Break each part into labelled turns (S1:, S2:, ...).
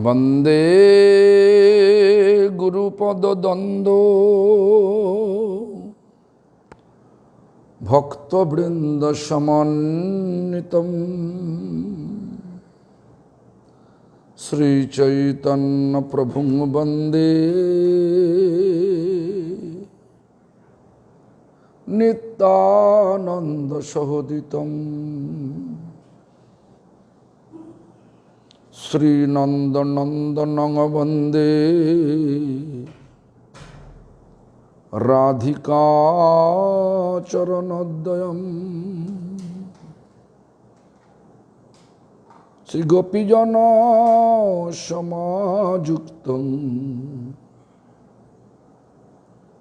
S1: वंदे गुरुपदद्वंदो भक्तवृंद समन्वितम् श्रीचैतन्य प्रभुं वंदे नित्यानंद सहोदितम् श्रीनंदनंदनं वंदे राधिका चरणोदयम् श्रीगोपीजन समायुक्तं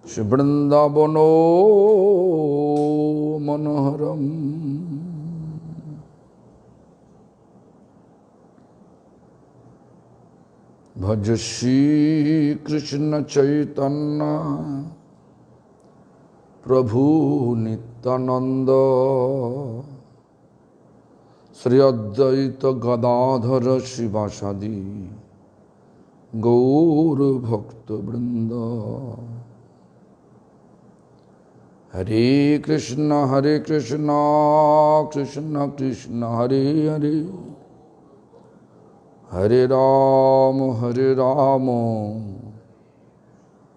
S1: श्रीवृंदावनो मनोहरम् भज श्री कृष्ण चैतन्य प्रभु नित्यानंद श्री अद्वैत गदाधर शिवासादि गौर भक्त वृंद। हरे कृष्ण कृष्ण कृष्ण हरे हरे, हरे राम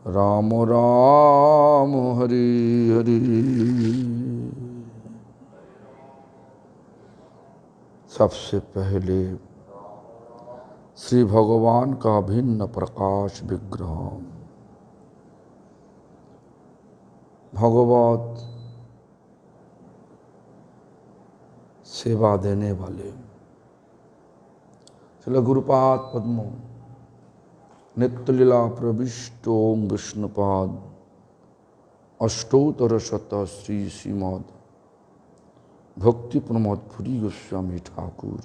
S1: राम राम हरे हरे। सबसे पहले श्री भगवान का भिन्न प्रकाश विग्रह, भगवत सेवा देने वाले श्रील गुरुपाद पद्म नित्यलीला प्रविष्टो विष्णुपाद अष्टोत्तर शत श्री श्रीमद भक्ति प्रमोद पुरी गोस्वामी ठाकुर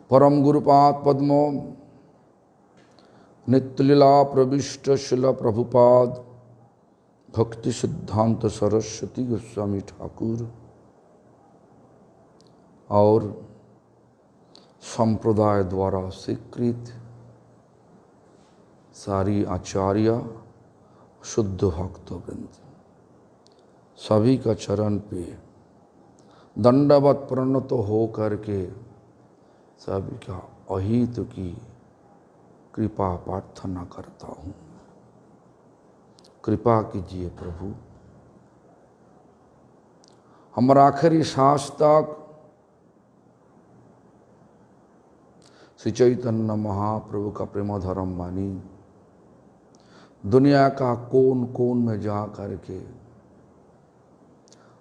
S1: परम गुरुपाद पद्म नित्यलीला प्रविष्ट शिल प्रभुपाद भक्ति सिद्धांत सरस्वती गोस्वामी ठाकुर और संप्रदाय द्वारा स्वीकृत सारी आचार्य शुद्ध भक्तवृंद सभी का चरण पे दंडवत प्रणत हो करके सभी का अहित की कृपा प्रार्थना करता हूँ। कृपा कीजिए प्रभु, हमारा आखिरी सांस तक श्री चैतन्य महाप्रभु का प्रेम धर्म वाणी दुनिया का कोन कोन में जा करके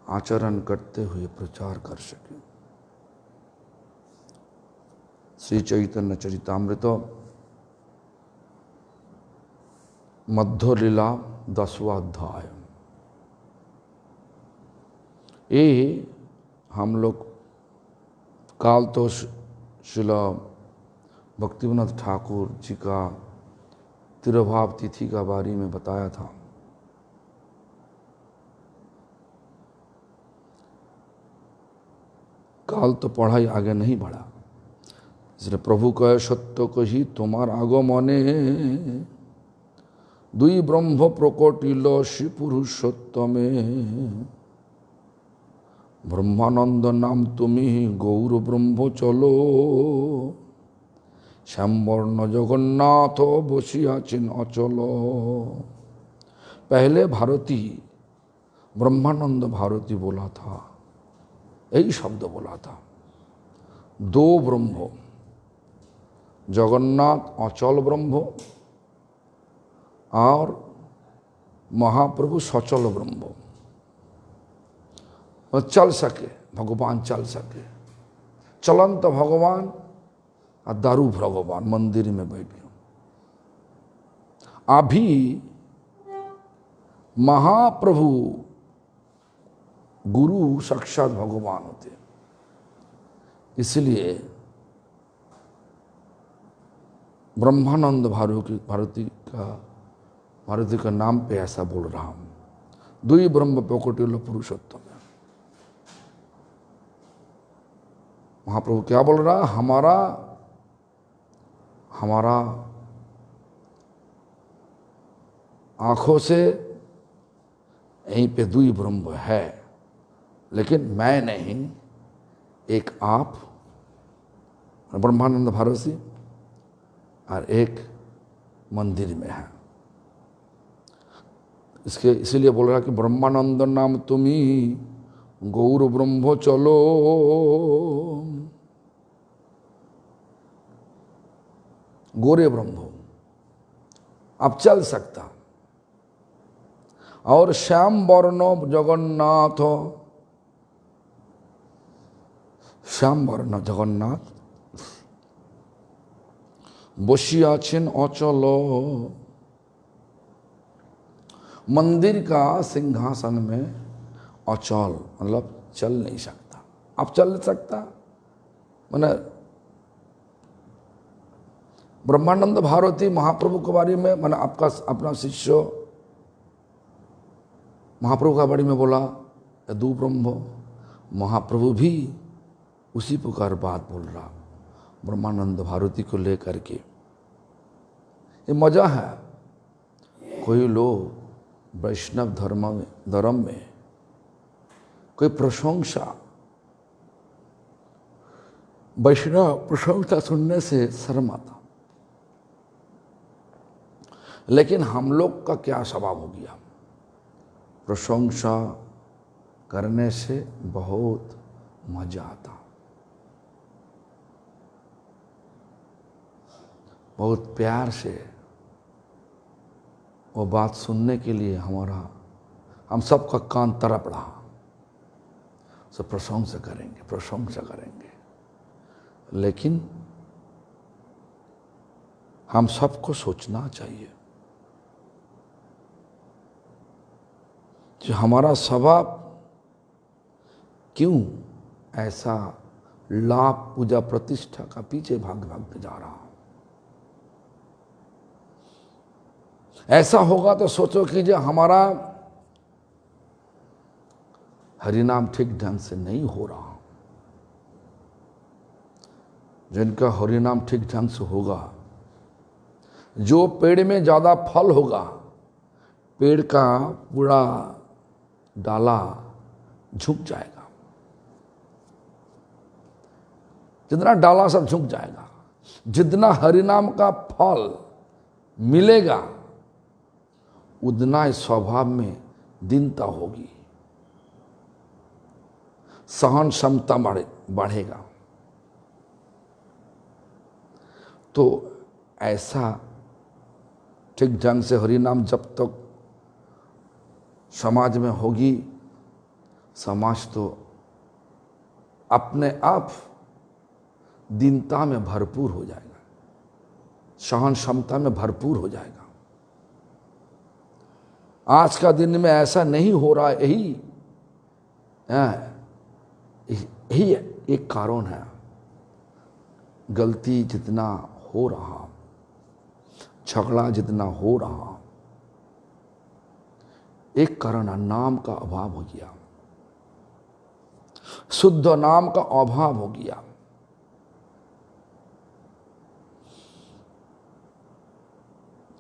S1: आचरण करते हुए प्रचार कर सके। श्री चैतन्य चरितामृत मध्य लीला 10वां अध्याय, ये हम लोग काल तो श्रील भक्तिविनोद ठाकुर जी का तिरुभाव तिथि का बारे में बताया था। काल तो पढ़ाई आगे नहीं बढ़ा, इसलिए प्रभु कहे सत्य कही तुम्हार आगमने दुई ब्रह्म प्रकटिल श्री पुरुषोत्तमे ब्रह्मानंद नाम तुम्ही गौर ब्रह्म चलो श्यामवर्ण जगन्नाथ बसियाचिन अचल। पहले भारती ब्रह्मानंद भारती बोला था, यही शब्द बोला था। दो ब्रह्म, जगन्नाथ अचल ब्रह्म और महाप्रभु सचल ब्रह्म। चल सके भगवान, चल सके चलंत भगवान और दारू भगवान मंदिर में बैठ गए। अभी महाप्रभु गुरु साक्षात भगवान होते, इसलिए ब्रह्मानंद भारती का नाम पे ऐसा बोल रहा हूं। दुई ब्रह्म प्रकटिल पुरुषोत्तम। महाप्रभु क्या बोल रहा, हमारा आंखों से यहीं पे दुई ब्रह्म है, लेकिन मैं नहीं, एक आप ब्रह्मानंद भारती और एक मंदिर में है। इसीलिए बोल रहा कि ब्रह्मानंद नाम तुम्ही गौर ब्रह्म चलो। गोरे ब्रह्म अब चल सकता। और श्याम वर्ण जगन्नाथ, श्याम वर्ण जगन्नाथ बसिया छिन अचल। मंदिर का सिंहासन में अचल मतलब चल नहीं सकता। अब चल सकता मैंने ब्रह्मानंद भारती महाप्रभु के बारे में, मैंने आपका अपना शिष्य महाप्रभु के बारे में बोला दो ब्रह्म, महाप्रभु भी उसी प्रकार बात बोल रहा ब्रह्मानंद भारती को लेकर के। ये मजा है। कोई लोग वैष्णव धर्म में कोई प्रशंसा, वैष्णव प्रशंसा सुनने से शर्म आता, लेकिन हम लोग का क्या स्वभाव हो गया, प्रशंसा करने से बहुत मजा आता, बहुत प्यार से वो बात सुनने के लिए हम सबका कान तड़प रहा, सब प्रशंसा करेंगे। लेकिन हम सबको सोचना चाहिए कि हमारा स्वभाव क्यों ऐसा लाभ पूजा प्रतिष्ठा का पीछे भाग के जा रहा। ऐसा होगा तो सोचो कि जो हमारा हरिनाम ठीक ढंग से नहीं हो रहा, जिनका हरिनाम ठीक ढंग से होगा, जो पेड़ में ज्यादा फल होगा, पेड़ का पूरा डाला झुक जाएगा, जितना डाला सब झुक जाएगा। जितना हरिनाम का फल मिलेगा उतना ही स्वभाव में दीनता होगी, सहन क्षमता बढ़ेगा। तो ऐसा ठीक ढंग से हरिनाम जब तक समाज में होगी, समाज तो अपने आप दीनता में भरपूर हो जाएगा, सहन क्षमता में भरपूर हो जाएगा। आज का दिन में ऐसा नहीं हो रहा, यही एक कारण है। गलती जितना हो रहा, झगड़ा जितना हो रहा, एक कारण है नाम का अभाव हो गया, शुद्ध नाम का अभाव हो गया।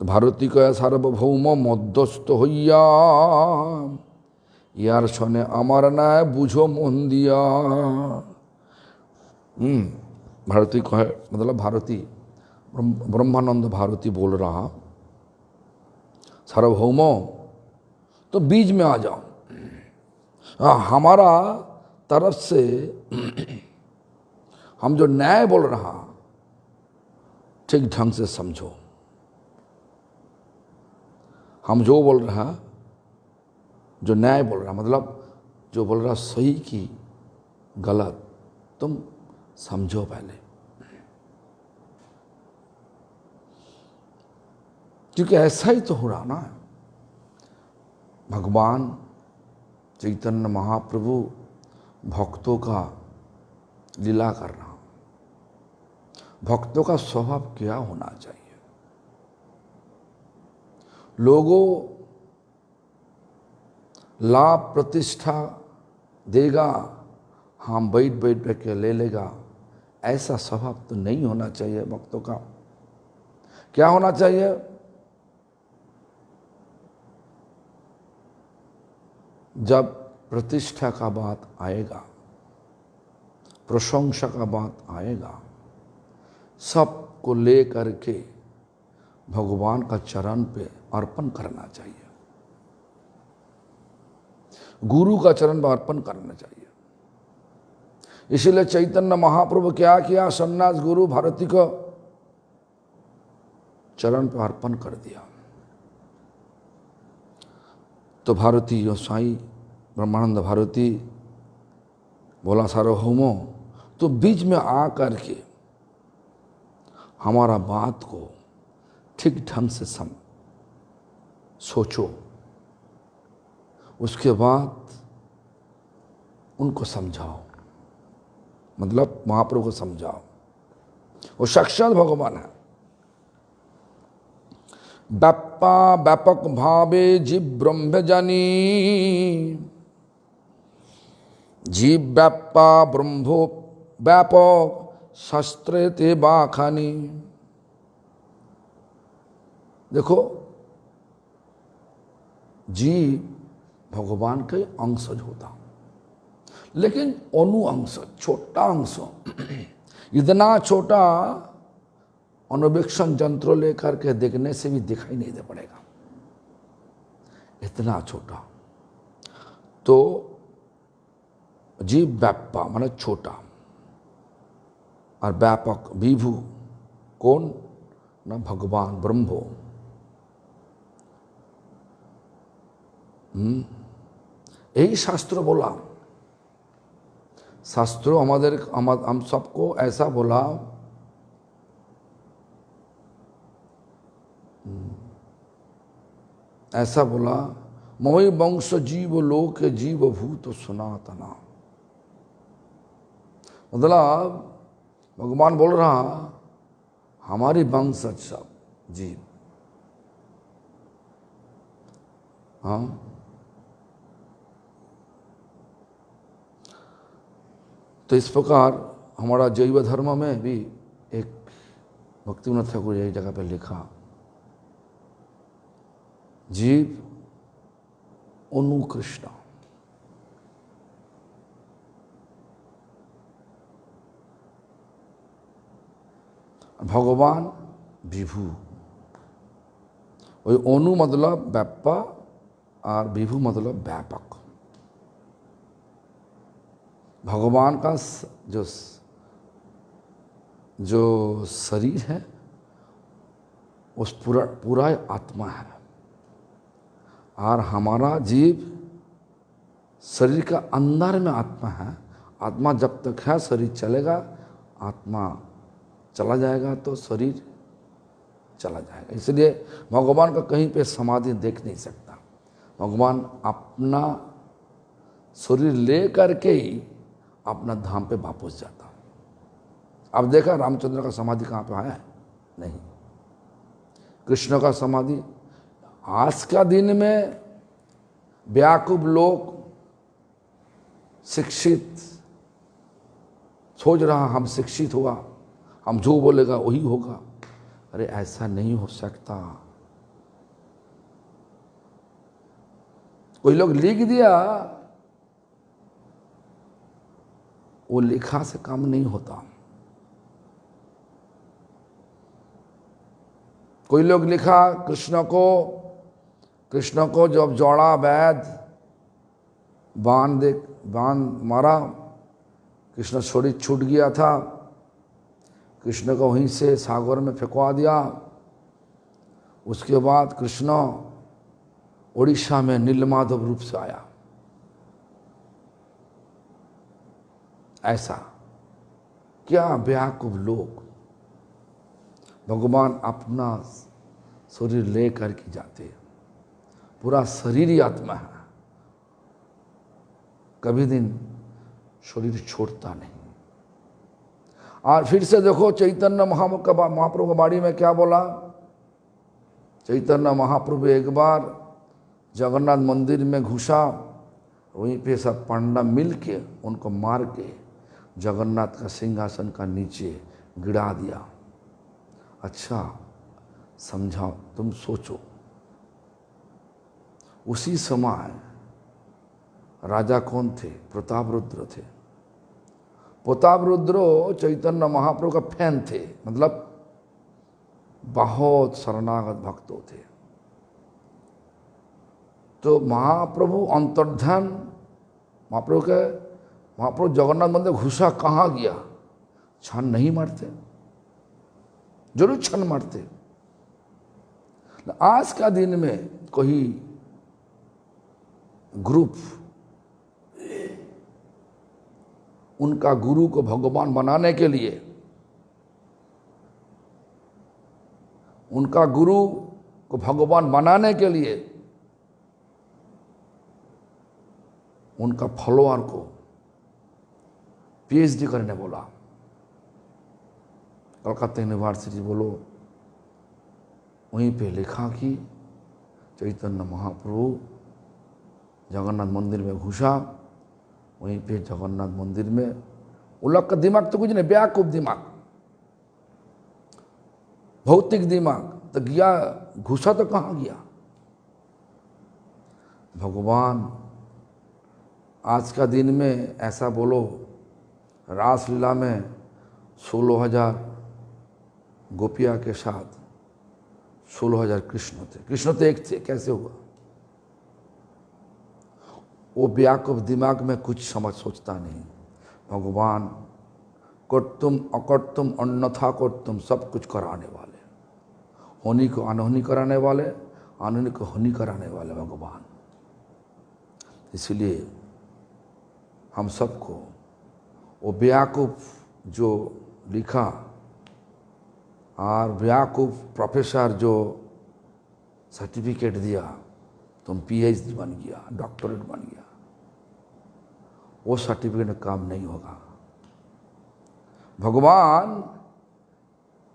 S1: भारती कया सार्वभौम मध्यस्थ हইয়া यार शोने আমার नाय बुझो मन दिया। भारती कहे मतलब भारती ब्रह्मानंद भारती बोल रहा, सार्वभौम तो बीच में आ जाओ, हमारा तरफ से हम जो न्याय बोल रहा ठीक ढंग से समझो। हम जो बोल रहा, जो न्याय बोल रहा, मतलब जो बोल रहा सही की गलत, तुम समझो पहले। क्योंकि ऐसा ही तो हो रहा ना, भगवान चैतन्य महाप्रभु भक्तों का लीला कर रहा। भक्तों का स्वभाव क्या होना चाहिए? लोगों लाभ प्रतिष्ठा देगा, हम बैठ के ले लेगा, ऐसा स्वभाव तो नहीं होना चाहिए भक्तों का। क्या होना चाहिए? जब प्रतिष्ठा का बात आएगा, प्रशंसा का बात आएगा, सबको लेकर के भगवान का चरण पे अर्पण करना चाहिए, गुरु का चरण पर अर्पण करना चाहिए। इसीलिए चैतन्य महाप्रभु क्या किया? सन्यास गुरु भारती को चरण पर अर्पण कर दिया। तो भारती जो साईं ब्रह्मानंद भारती बोला सार्वभौमो, तो बीच में आ करके हमारा बात को ठीक ढंग से सोचो, उसके बाद उनको समझाओ, मतलब महाप्रभु को समझाओ। वो साक्षात भगवान है। व्यापा व्यापक भावे जीव ब्रह्म जानी, जीव व्यापा ब्रह्मो व्यापक शास्त्रे ते बाखानी। देखो, जीव भगवान के अंशज होता, लेकिन अणु अंश, छोटा अंश, इतना छोटा अनुवीक्षण यंत्र लेकर के देखने से भी दिखाई नहीं दे पड़ेगा, इतना छोटा। तो जीव व्यापा माने छोटा, और व्यापक विभु कौन? ना भगवान ब्रह्मो। यही शास्त्र बोला, शास्त्रों हम सबको ऐसा बोला, ऐसा बोला, मोहि वंश जीव लोक जीव भूत सनातना। मतलब भगवान बोल रहा, हमारी वंश सब जीव, हाँ, तो इस प्रकार हमारा जैव धर्म में भी एक भक्तिविनोद ठाकुर यही जगह पर लिखा, जीव अनु कृष्ण, भगवान विभु। वही अनु मतलब व्यापा और विभु मतलब व्यापक। भगवान का जो शरीर है उस पूरा आत्मा है, और हमारा जीव शरीर का अंदर में आत्मा है। आत्मा जब तक है शरीर चलेगा, आत्मा चला जाएगा तो शरीर चला जाएगा। इसलिए भगवान का कहीं पे समाधि देख नहीं सकता। भगवान अपना शरीर ले करके ही अपना धाम पे वापस जाता। अब देखा रामचंद्र का समाधि कहाँ पे है? नहीं। कृष्ण का समाधि आज का दिन में व्याकुल लोग शिक्षित सोच रहा, हम शिक्षित हुआ, हम जो बोलेगा वही होगा। अरे ऐसा नहीं हो सकता। कोई लोग लिख दिया, वो लिखा से काम नहीं होता। कोई लोग लिखा कृष्ण को जब जोड़ा वैद बांध मारा, कृष्ण शरीर छूट गया था, कृष्ण को वहीं से सागर में फेंकवा दिया। उसके बाद कृष्ण उड़ीसा में नीलमाधव रूप से आया। ऐसा क्या व्याकुल लोग, भगवान अपना शरीर ले करके जाते, पूरा शरीर ही आत्मा है, कभी दिन शरीर छोड़ता नहीं। और फिर से देखो चैतन्य महाप्रभु की बाड़ी में क्या बोला? चैतन्य महाप्रभु एक बार जगन्नाथ मंदिर में घुसा, वहीं पे सब पंडा मिल के उनको मार के जगन्नाथ का सिंहासन का नीचे गिरा दिया। अच्छा समझाओ, तुम सोचो, उसी समय राजा कौन थे? प्रतापरुद्र थे। प्रतापरुद्र चैतन्य महाप्रभु का फैन थे, मतलब बहुत शरणागत भक्तों थे। तो महाप्रभु अंतर्ध्यान, महाप्रभु जगन्नाथ मंदिर घुसा, कहाँ गया? छान नहीं मारते, जरूर छन मारते। आज का दिन में कोई ग्रुप उनका गुरु को भगवान बनाने के लिए, उनका गुरु को भगवान बनाने के लिए उनका फॉलोअर को पीएचडी करने बोला। कलकत्ता यूनिवर्सिटी बोलो, वहीं पे लिखा कि चैतन्य महाप्रभु जगन्नाथ मंदिर में घुसा, वहीं पे जगन्नाथ मंदिर में उलग का दिमाग तो कुछ नहीं, बेवकूफ दिमाग, भौतिक दिमाग तो गया, घुसा तो कहाँ गया? भगवान आज का दिन में ऐसा बोलो, रासलीला में 16,000 गोपिया के साथ 16,000 कृष्ण थे। कृष्ण तो एक थे, कैसे हुआ? वो बेवकूफ दिमाग में कुछ समझ सोचता नहीं। भगवान कर्तुम अकर्तुम अन्यथा कर्तुम, सब कुछ कराने वाले, होनी को अनहोनी कराने वाले, अनहोनी को होनी कराने वाले भगवान। इसलिए हम सबको वो बेवकूफ जो लिखा और बेवकूफ प्रोफेसर जो सर्टिफिकेट दिया, तुम पीएचडी बन गया, डॉक्टरेट बन गया, वो सर्टिफिकेट में काम नहीं होगा। भगवान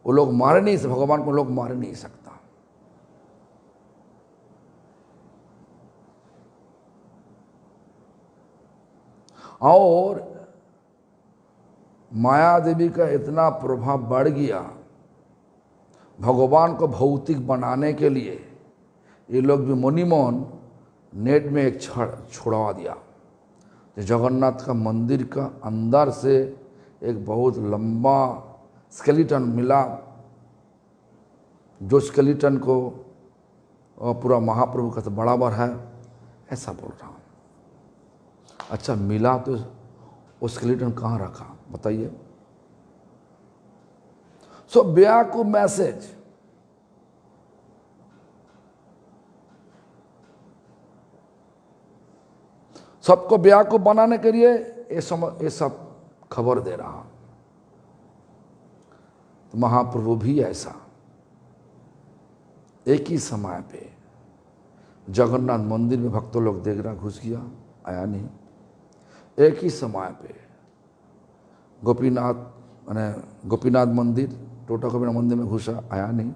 S1: वो लोग मार नहीं सकते, भगवान को लोग मार नहीं सकता। और माया देवी का इतना प्रभाव बढ़ गया, भगवान को भौतिक बनाने के लिए ये लोग भी मुनिमोन नेट में एक छोड़वा दिया। तो जगन्नाथ का मंदिर का अंदर से एक बहुत लंबा स्केलेटन मिला, जो स्केलेटन को पूरा महाप्रभु का तो बराबर है, ऐसा बोल रहा हूँ। अच्छा मिला तो वो स्केलेटन कहाँ रखा बताइए? सो बेवकूफ मैसेज। सबको बेवकूफ बनाने के लिए ये सब खबर दे रहा। तो महाप्रभु भी ऐसा एक ही समय पे जगन्नाथ मंदिर में भक्तों लोग देख रहा, घुस गया, आया नहीं। एक ही समय पे गोपीनाथ मंदिर, टोटा गोपीनाथ मंदिर में घुसा, आया नहीं।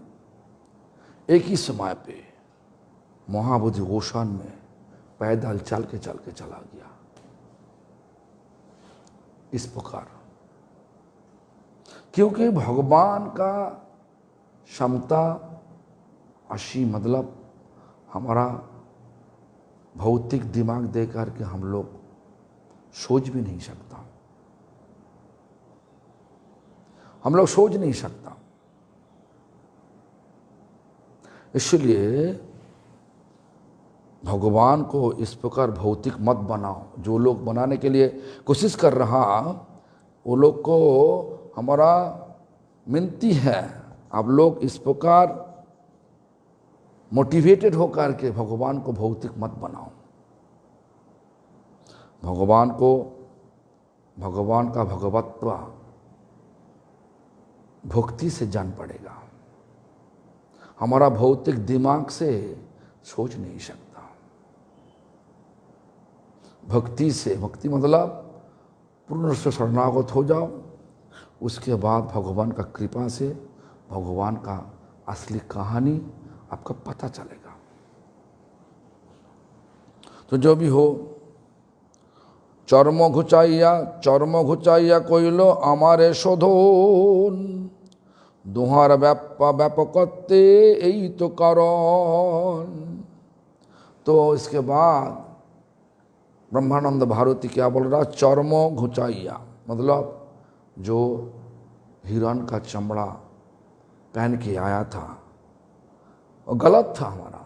S1: एक ही समय पे महाबोधि गोशान में पैदल चल के चला गया। इस प्रकार, क्योंकि भगवान का क्षमता असीम, मतलब हमारा भौतिक दिमाग दे करके हम लोग सोच भी नहीं सकता, हम लोग सोच नहीं सकता। इसलिए भगवान को इस प्रकार भौतिक मत बनाओ। जो लोग बनाने के लिए कोशिश कर रहा, वो लोग को हमारा विनती है, आप लोग इस प्रकार मोटिवेटेड होकर के भगवान को भौतिक मत बनाओ। भगवान का भगवत्व भक्ति से जान पड़ेगा, हमारा भौतिक दिमाग से सोच नहीं सकता। भक्ति से, भक्ति मतलब पूर्ण से शरणागत हो जाओ, उसके बाद भगवान का कृपा से भगवान का असली कहानी आपका पता चलेगा। तो जो भी हो, চর্ম ঘুচাইয়া কইল আমারে শোধন, দুহার व्यापकत्वे यही तो कारण। तो इसके बाद ब्रह्मानंद भारती क्या बोल रहा, चर्म घुचाइया मतलब जो हिरण का चमड़ा पहन के आया था वो गलत था हमारा,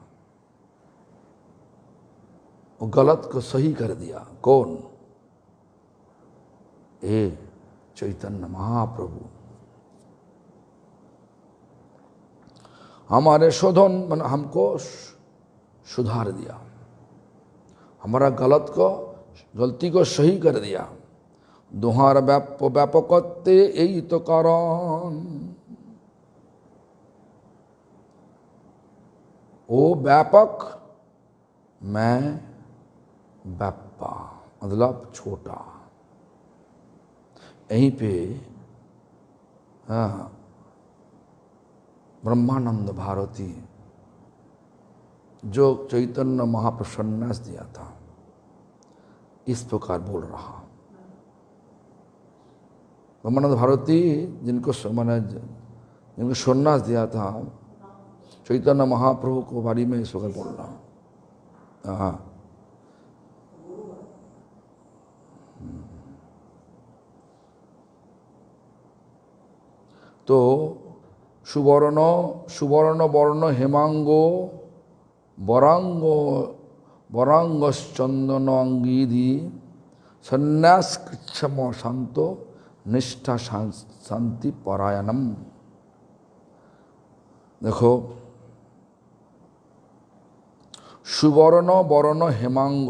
S1: वो गलत को सही कर दिया। कौन? ए चैतन्य महाप्रभु। हमारे शोधन मन हमको सुधार दिया, हमारा गलती को सही कर दिया। दुहार व्यापकत्वे यही तो कारण। वो व्यापक, मैं व्यापा मतलब छोटा। यहीं पे ब्रह्मानंद भारती जो चैतन्य महाप्रभु सन्यास दिया था इस प्रकार बोल रहा। ब्रह्मानंद भारती जिनको सन्यास दिया था चैतन्य महाप्रभु को बारे में इस प्रकार बोल रहा। हाँ, तो सुवर्ण वर्ण हेमांगो वरांगश्चंदन अंगीधि संन्यास कृच्छम शांतो निष्ठा शांति परायणम। देखो, सुवर्ण वर्ण हेमांग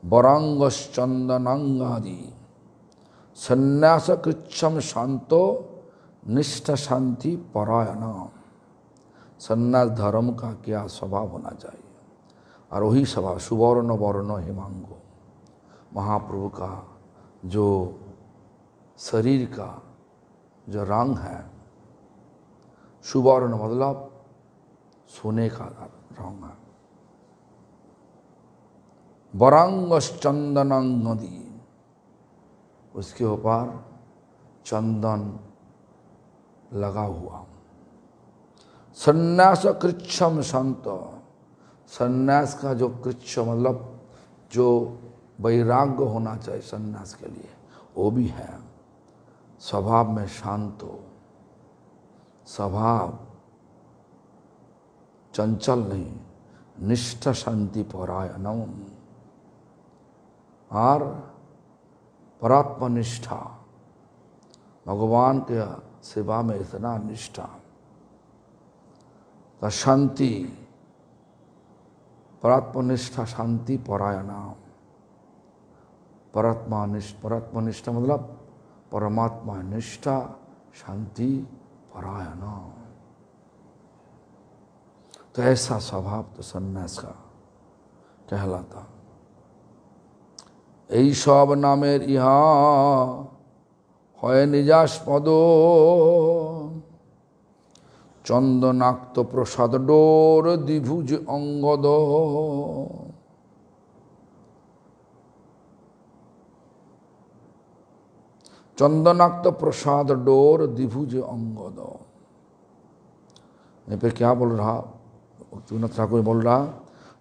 S1: वरांगश्चंदनांगादि संन्यास कृच्छम शांतो निष्ठा शांति परायण। संन्यास धर्म का क्या स्वभाव होना चाहिए, और वही स्वभाव सुवर्ण वर्ण हेमांगो महाप्रभु का जो शरीर का जो रंग है, सुवर्ण मतलब सोने का रंग है। वरांगश्चंदनांगदी उसके ऊपर चंदन लगा हुआ। संन्यास कृच्छम शांत, संन्यास का जो कृच्छ मतलब जो वैराग्य होना चाहिए संन्यास के लिए वो भी है। स्वभाव में शांत हो, स्वभाव चंचल नहीं, निष्ठा शांति परायणम, और परात्मनिष्ठा भगवान के सेवा में इतना निष्ठा, तो शांति परात्मनिष्ठा शांति परायणा। परात्मनिष्ठा मतलब परमात्मा निष्ठा शांति परायणा। तो ऐसा स्वभाव तो सन्यास का कहलाता। এই সব নামের ইহা হয় নিজাস্পদ, চন্দনাক্ত প্রসাদ ডোর দ্বিভুজ অঙ্গদ। चंदनाक्त प्रसाद डोर द्विभुज अंगद। यहाँ पे क्या बोल रहा भक्तिविनोद ठाकुर बोल रहा,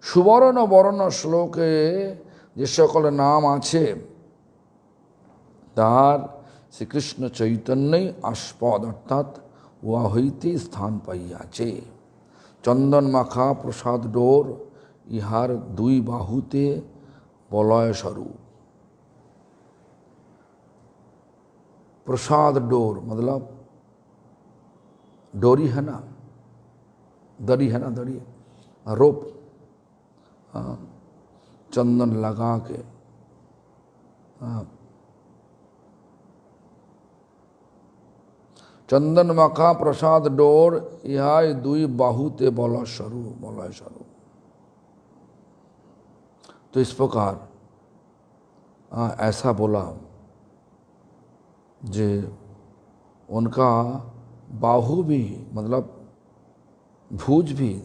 S1: सुवर्ण वर्ण श्लोके যে সকল নাম আছে তার শ্রীকৃষ্ণ চৈতন্যই আস্পদ, অর্থাৎ উহা হইতে স্থান পাইয়াছে। চন্দন মাখা প্রসাদ ডোর ইহার দুই বাহুতে বলয় স্বরূপ। प्रसाद डोर मतलब डोरी है ना, दरी है ना, दरी रोप, हाँ, चंदन लगा के, हाँ, चंदन मखा प्रसाद डोर यह दुई बाहुते बलय स्वरूप, बलय स्वरूप। तो इस प्रकार ऐसा बोला जे उनका बाहु भी मतलब भुज भी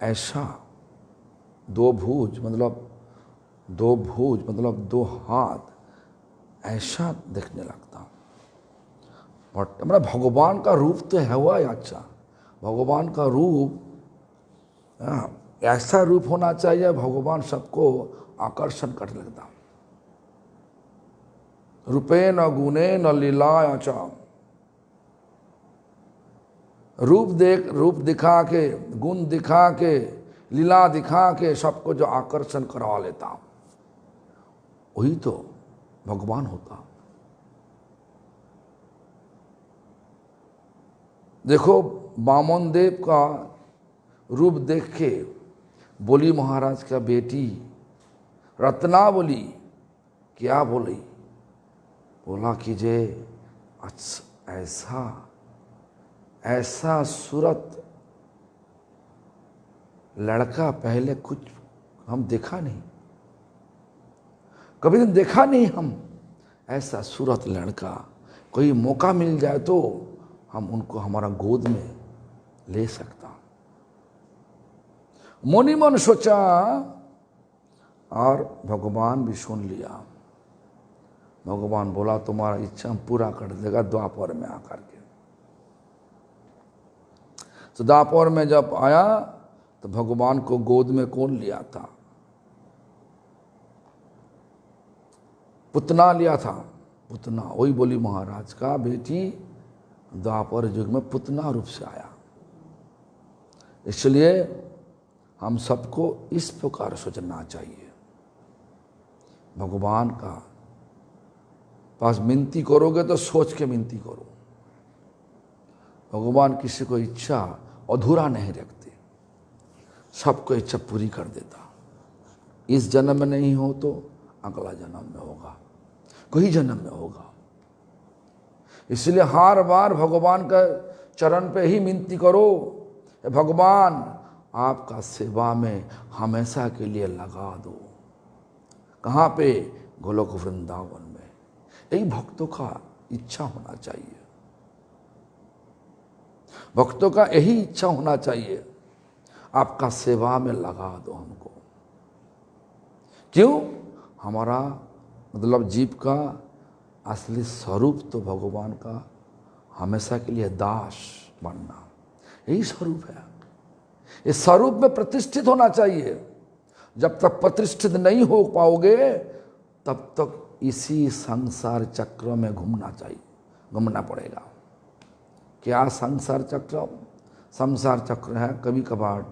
S1: ऐसा, दो भुज मतलब दो भुज मतलब दो हाथ, ऐसा देखने लगता। बट मतलब भगवान का रूप तो है हुआ ही अच्छा। भगवान का रूप ऐसा रूप होना चाहिए, भगवान सबको आकर्षण कर लगता। रूपे न गुणे न लीला च, रूप दिखा के, गुण दिखा के, लीला दिखा के सबको जो आकर्षण करा लेता, वही तो भगवान होता। देखो बामन देव का रूप देख के बोली महाराज का बेटी रत्नावली क्या बोली, बोला कि जे ऐसा सूरत लड़का पहले कुछ हम देखा नहीं, कभी देखा नहीं हम ऐसा सूरत लड़का। कोई मौका मिल जाए तो हम उनको हमारा गोद में ले सकता। मुनि मन सोचा और भगवान भी सुन लिया। भगवान बोला तुम्हारा इच्छा हम पूरा कर देगा द्वापर में आकर के। तो द्वापर में जब आया तो भगवान को गोद में कौन लिया था? पुतना लिया था। पुतना, वही बोली महाराज का बेटी द्वापर युग में पुतना रूप से आया। इसलिए हम सबको इस प्रकार सोचना चाहिए। भगवान का पास मिनती करोगे तो सोच के मिनती करो। भगवान किसी को इच्छा अधूरा नहीं रखते, सबको इच्छा पूरी कर देता। इस जन्म में नहीं हो तो अगला जन्म में होगा, कोई जन्म में होगा। इसलिए हर बार भगवान का चरण पे ही मिनती करो, भगवान आपका सेवा में हमेशा के लिए लगा दो। कहाँ पे? गोलोक वृंदावन में। यही भक्तों का इच्छा होना चाहिए, भक्तों का यही इच्छा होना चाहिए, आपका सेवा में लगा दो हमको। क्यों? हमारा मतलब जीव का असली स्वरूप तो भगवान का हमेशा के लिए दास बनना, यही स्वरूप है। इस स्वरूप में प्रतिष्ठित होना चाहिए। जब तक प्रतिष्ठित नहीं हो पाओगे तब तक इसी संसार चक्र में घूमना पड़ेगा। क्या संसार चक्र? संसार चक्र है कभी कभार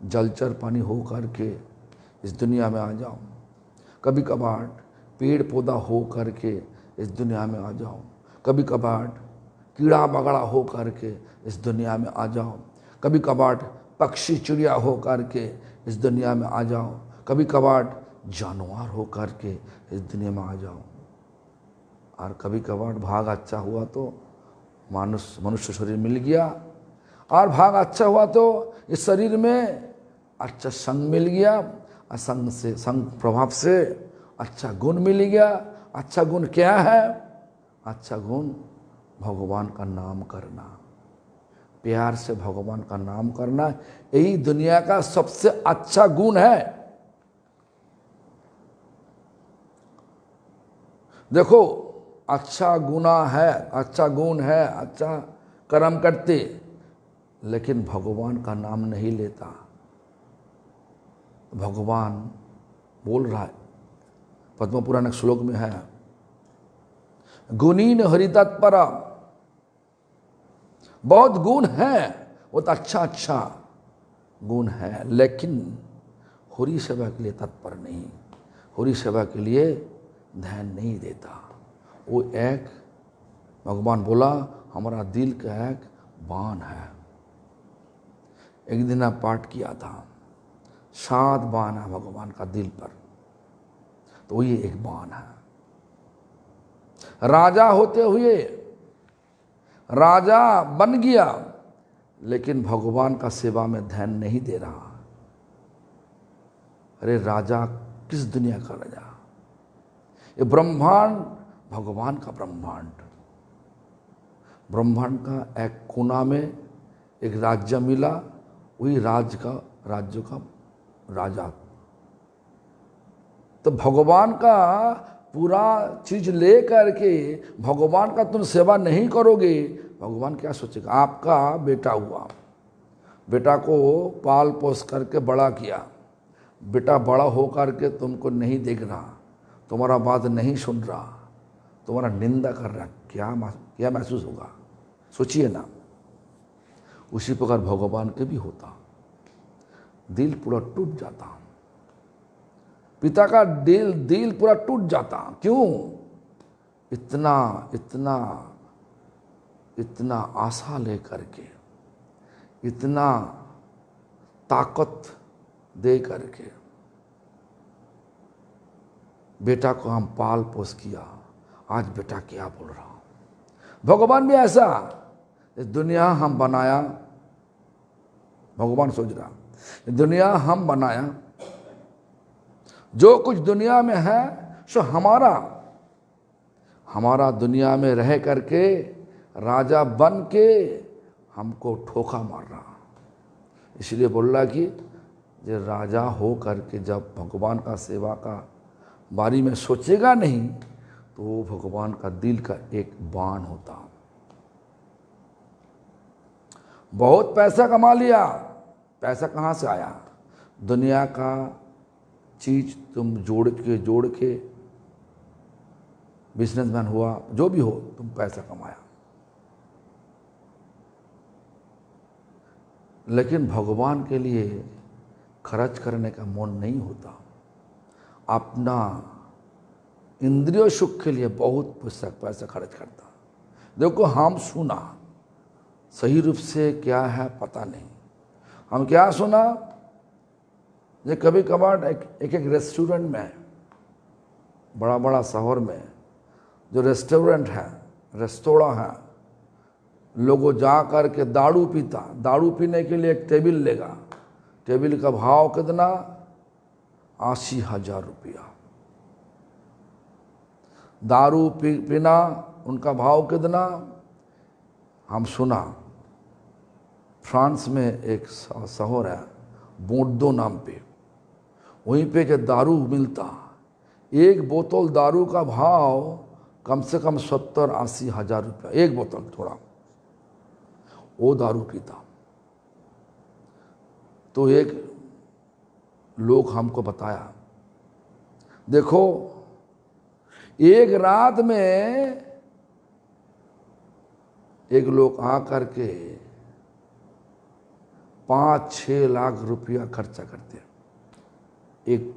S1: जलचर पानी हो करके इस दुनिया में आ जाओ, कभी कभार पेड़ पौधा हो करके इस दुनिया में आ जाओ, कभी कभार कीड़ा मकोड़ा हो करके इस दुनिया में आ जाओ, कभी कभार पक्षी चिड़िया हो करके इस दुनिया में आ जाओ, कभी कभार जानवर हो करके इस दुनिया में आ जाओ। और कभी कभार भाग अच्छा हुआ तो मनुष्य शरीर मिल गया, और भाग अच्छा हुआ तो इस शरीर में अच्छा संग मिल गया, और संग प्रभाव से अच्छा गुण मिल गया। अच्छा गुण क्या है? अच्छा गुण भगवान का नाम करना, प्यार से भगवान का नाम करना, यही दुनिया का सबसे अच्छा गुण है। देखो अच्छा गुना है, अच्छा गुण है, अच्छा कर्म करते, लेकिन भगवान का नाम नहीं लेता। भगवान बोल रहा है, पद्म पुराण एक श्लोक में है, गुणीन हरितत्पर। बहुत गुण है, बहुत अच्छा गुण है, लेकिन हरि सेवा के लिए तत्पर नहीं, हरि सेवा के लिए ध्यान नहीं देता। वो एक भगवान बोला हमारा दिल का एक बाण है। एक दिन आप पाठ किया था, 7 बाण है भगवान का दिल पर, तो ये एक बाण है। राजा होते हुए राजा बन गया, लेकिन भगवान का सेवा में ध्यान नहीं दे रहा। अरे राजा किस दुनिया का राजा? ये ब्रह्मांड भगवान का ब्रह्मांड, ब्रह्मांड का एक कोना में एक राज्य मिला, वही राज्य का राजा तो भगवान का पूरा चीज ले करके भगवान का तुम सेवा नहीं करोगे, भगवान क्या सोचेगा? आपका बेटा हुआ, बेटा को पाल पोस करके बड़ा किया, बेटा बड़ा हो करके तुमको नहीं देख रहा, तुम्हारा बात नहीं सुन रहा, तुम्हारा निंदा कर रहा, क्या महसूस होगा? सोचिए ना। उसी प्रकार भगवान के भी होता, दिल पूरा टूट जाता, पिता का दिल पूरा टूट जाता। क्यों? इतना इतना इतना आशा लेकर के, इतना ताकत दे करके बेटा को हम पाल पोस किया, आज बेटा क्या बोल रहा हूं? भगवान भी ऐसा, इस दुनिया हम बनाया, भगवान सोच रहा दुनिया हम बनाया, जो कुछ दुनिया में है सो हमारा दुनिया में रह करके राजा बन के हमको ठोका मार रहा। इसलिए बोल रहा कि जो राजा हो करके जब भगवान का सेवा का बारी में सोचेगा नहीं, तो वो भगवान का दिल का एक बाण होता। बहुत पैसा कमा लिया, पैसा कहाँ से आया? दुनिया का चीज तुम जोड़ के बिजनेसमैन हुआ, जो भी हो, तुम पैसा कमाया, लेकिन भगवान के लिए खर्च करने का मन नहीं होता। अपना इंद्रिय सुख के लिए बहुत पैसा खर्च करता। देखो, हम सुना, सही रूप से क्या है पता नहीं, हम क्या सुना, ये कभी कभार एक रेस्टोरेंट में, बड़ा बड़ा शहर में जो रेस्टोरेंट है, रेस्तोरां है, लोगों जा कर के दारू पीता, दारू पीने के लिए एक टेबल लेगा, टेबल का भाव कितना? 80,000 रुपया। दारू पीना उनका भाव कितना? हम सुना, फ्रांस में एक शहर है बोर्डो नाम पे, वहीं पे जो दारू मिलता, एक बोतल दारू का भाव कम से कम 70-80 हजार रुपया, एक बोतल, थोड़ा वो दारू पीता। तो एक लोग हमको बताया, देखो एक रात में एक लोग आकर के 5-6 लाख रुपया खर्चा करते हैं, एक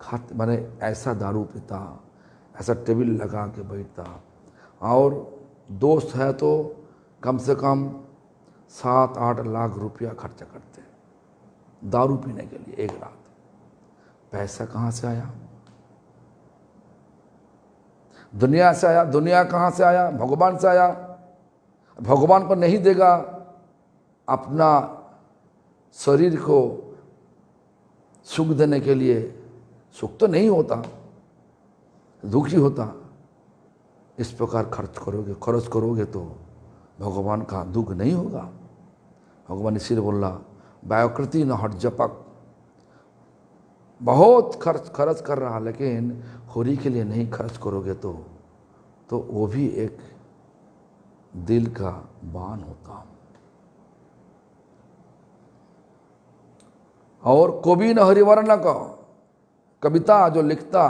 S1: खाते, माने ऐसा दारू पीता, ऐसा टेबल लगा के बैठता, और दोस्त है तो कम से कम 7-8 लाख रुपया खर्चा करते हैं दारू पीने के लिए एक रात। पैसा कहाँ से आया? दुनिया से आया। दुनिया कहाँ से आया? भगवान से आया। भगवान को नहीं देगा, अपना शरीर को सुख देने के लिए, सुख तो नहीं होता, दुखी होता। इस प्रकार खर्च करोगे तो भगवान का दुख नहीं होगा। भगवान इसीलिए बोल रहा, व्याकृति न हट जपक, बहुत खर्च कर रहा, लेकिन होरी के लिए नहीं खर्च करोगे तो वो भी एक दिल का बाण होता। और कवि न हरिवर्ण का, कविता जो लिखता,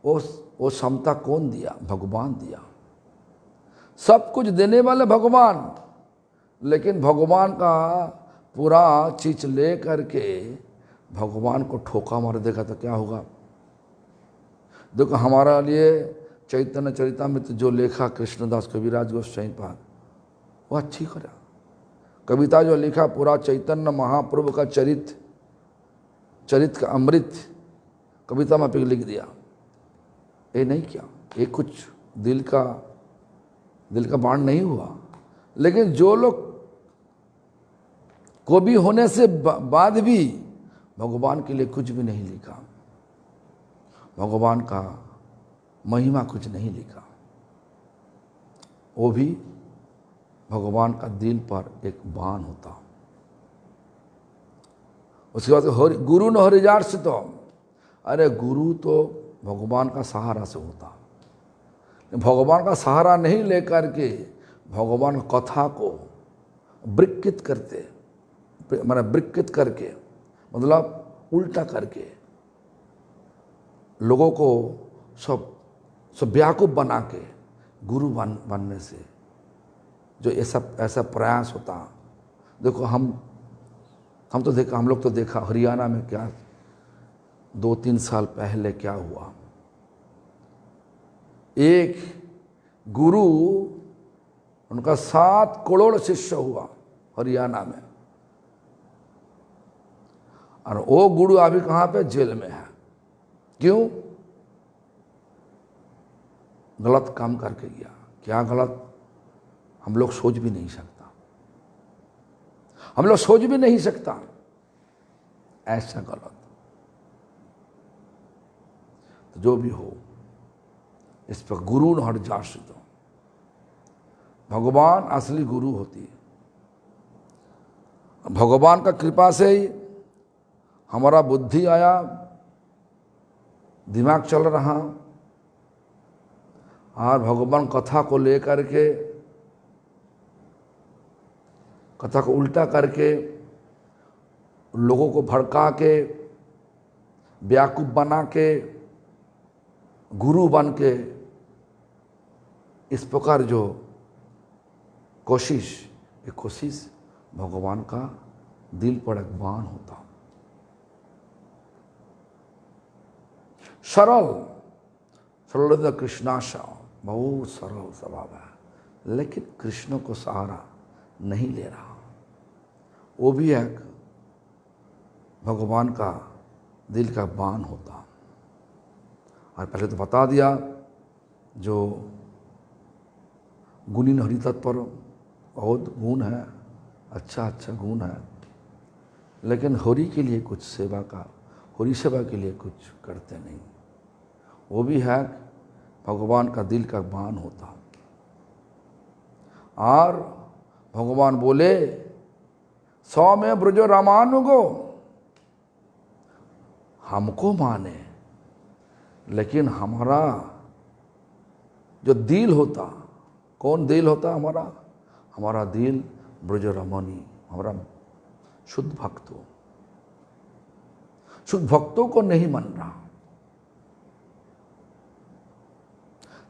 S1: वो क्षमता कौन दिया? भगवान दिया। सब कुछ देने वाले भगवान, लेकिन भगवान का पूरा चीज ले करके भगवान को ठोका मार देगा तो क्या होगा? देखो, हमारा लिए चैतन्य चरितामृत जो लेखा कृष्णदास कविराज गोस्वामी पाद, वो अच्छी करा। कविता जो लिखा पूरा चैतन्य महाप्रभु का चरित का अमृत कविता में लिख दिया। ये नहीं किया, ये कुछ दिल का बाण नहीं हुआ। लेकिन जो लोग कवि होने से बाद भी भगवान के लिए कुछ भी नहीं लिखा, भगवान का महिमा कुछ नहीं लिखा, वो भी भगवान का दिल पर एक बाण होता। उसके बाद गुरु न हरिजार्षित, अरे गुरु तो भगवान का सहारा से होता, भगवान का सहारा नहीं लेकर के भगवान कथा को विकृत करते, विकृत करके मतलब उल्टा करके लोगों को सब व्याकुफ बना के गुरु बनने से जो ऐसा प्रयास होता। देखो हम तो देखा, हम लोग तो देखा हरियाणा में क्या 2-3 साल पहले क्या हुआ। एक गुरु, उनका 7 करोड़ शिष्य हुआ हरियाणा में, और वो गुरु अभी कहाँ पे? जेल में है। क्यों? गलत काम करके गया। क्या गलत? हम लोग सोच भी नहीं सकता, हम लोग सोच भी नहीं सकता ऐसा गलत। तो जो भी हो, इस पर गुरु न हट जाश्रित, भगवान असली गुरु होती है। भगवान का कृपा से ही हमारा बुद्धि आया, दिमाग चल रहा, और भगवान कथा को लेकर के, कथा को उल्टा करके लोगों को भड़का के व्याकुफ बना के गुरु बन के, इस प्रकार जो कोशिश, ये कोशिश भगवान का दिल पर एक बाण होता। सरल सरल कृष्णाशा, बहुत सरल स्वभाव है, लेकिन कृष्ण को सहारा नहीं ले रहा। वो भी एक भगवान का दिल का बाण होता। और पहले तो बता दिया, जो गुणी हरि तत्पर बहुत गुण है, अच्छा गुण है, लेकिन हरि के लिए कुछ सेवा का, हरि सेवा के लिए कुछ करते नहीं। वो भी है भगवान का दिल का बाण होता। और भगवान बोले, 100 में ब्रजो रामानुगो, हमको माने, लेकिन हमारा जो दिल होता, कौन दिल होता हमारा? हमारा दिल ब्रज रमणी, हमारा शुद्ध भक्तों, शुद्ध भक्तों को नहीं मान रहा।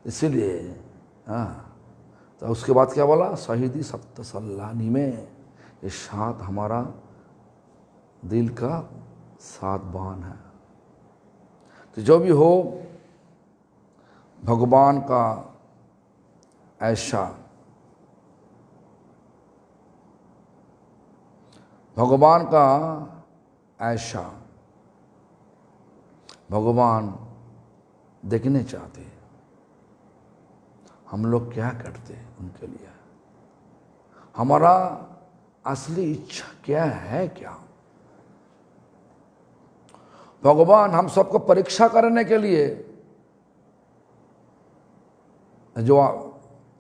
S1: इसीलिए तो उसके बाद क्या बोला? शहीदी सप्त सल्लानी में, ये 7 हमारा दिल का 7 बाण है। तो जो भी हो, भगवान का ऐसा, भगवान का ऐसा भगवान देखने चाहते। हम लोग क्या करते उनके लिए? हमारा असली इच्छा क्या है? क्या भगवान हम सबको परीक्षा करने के लिए जो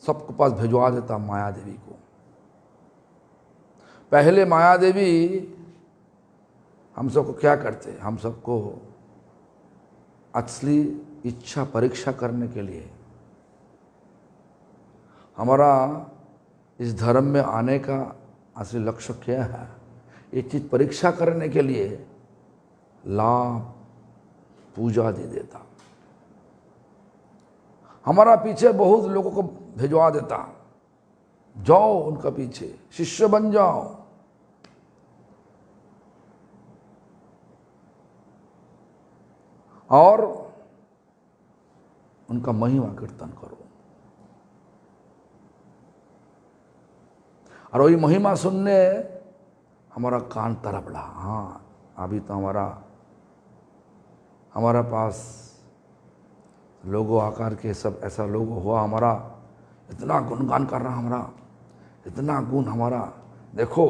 S1: सबके पास भिजवा देता माया देवी को। पहले माया देवी हम सबको क्या करते? हम सबको असली इच्छा परीक्षा करने के लिए, हमारा इस धर्म में आने का असली लक्ष्य क्या है, ये चीज परीक्षा करने के लिए लाभ पूजा दे देता। हमारा पीछे बहुत लोगों को भिजवा देता, जाओ उनका पीछे, शिष्य बन जाओ। और उनका महिमा कीर्तन करो। और वही महिमा सुनने हमारा कान तड़पड़ा। हाँ, अभी तो हमारा पास लोगों आकार के सब ऐसा लोग हुआ, हमारा इतना गुणगान कर रहा, हमारा इतना गुण, हमारा देखो,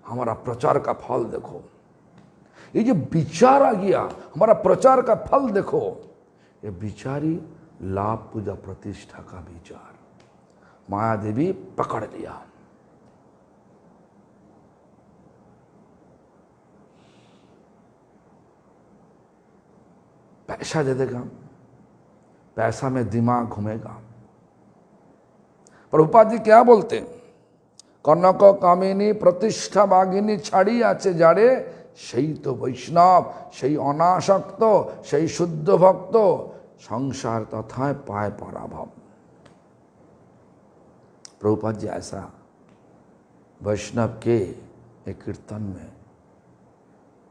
S1: हमारा प्रचार का फल देखो, ये जो विचार आ गया, हमारा प्रचार का फल देखो, ये विचारी लाभ पूजा प्रतिष्ठा का विचार माया देवी पकड़ लिया। पैसा दे देगा, पैसा में दिमाग घूमेगा। प्रभुपाद जी क्या बोलते हैं? कनक कामिनी प्रतिष्ठा बागिनी छाड़ी आचे जाड़े সেই তো বৈষ্ণব, সেই অনাসক্ত, সেই শুদ্ধ ভক্ত, संसार तथाय पाए पराभव। प्रभुपाद जी ऐसा वैष्णव के एक कीर्तन में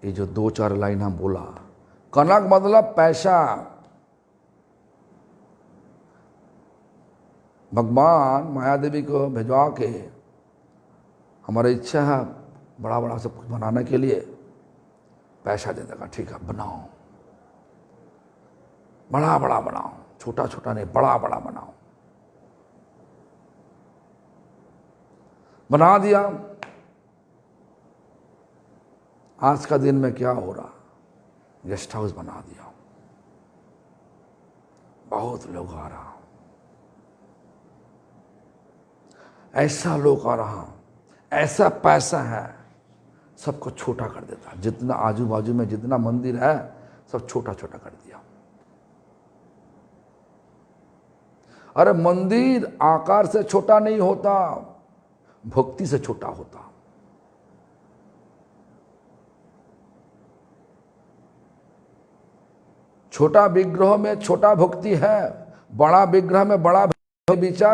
S1: ये जो 2-4 लाइन हम बोला, कनक मतलब पैसा। भगवान माया देवी को भिजवा के हमारी इच्छा है बड़ा बड़ा सब कुछ बनाने के लिए, पैसा दे देगा, ठीक है बनाओ, बड़ा बड़ा बनाओ, छोटा छोटा नहीं बड़ा बड़ा बनाओ। बना दिया। आज का दिन में क्या हो रहा, गेस्ट हाउस बना दिया, बहुत लोग आ रहा, ऐसा लोग आ रहा, ऐसा पैसा है, सबको छोटा कर देता। जितना आजू बाजू में जितना मंदिर है सब छोटा छोटा कर दिया। अरे मंदिर आकार से छोटा नहीं होता, भक्ति से छोटा होता। छोटा विग्रह में छोटा भक्ति है, बड़ा विग्रह में बड़ा विचार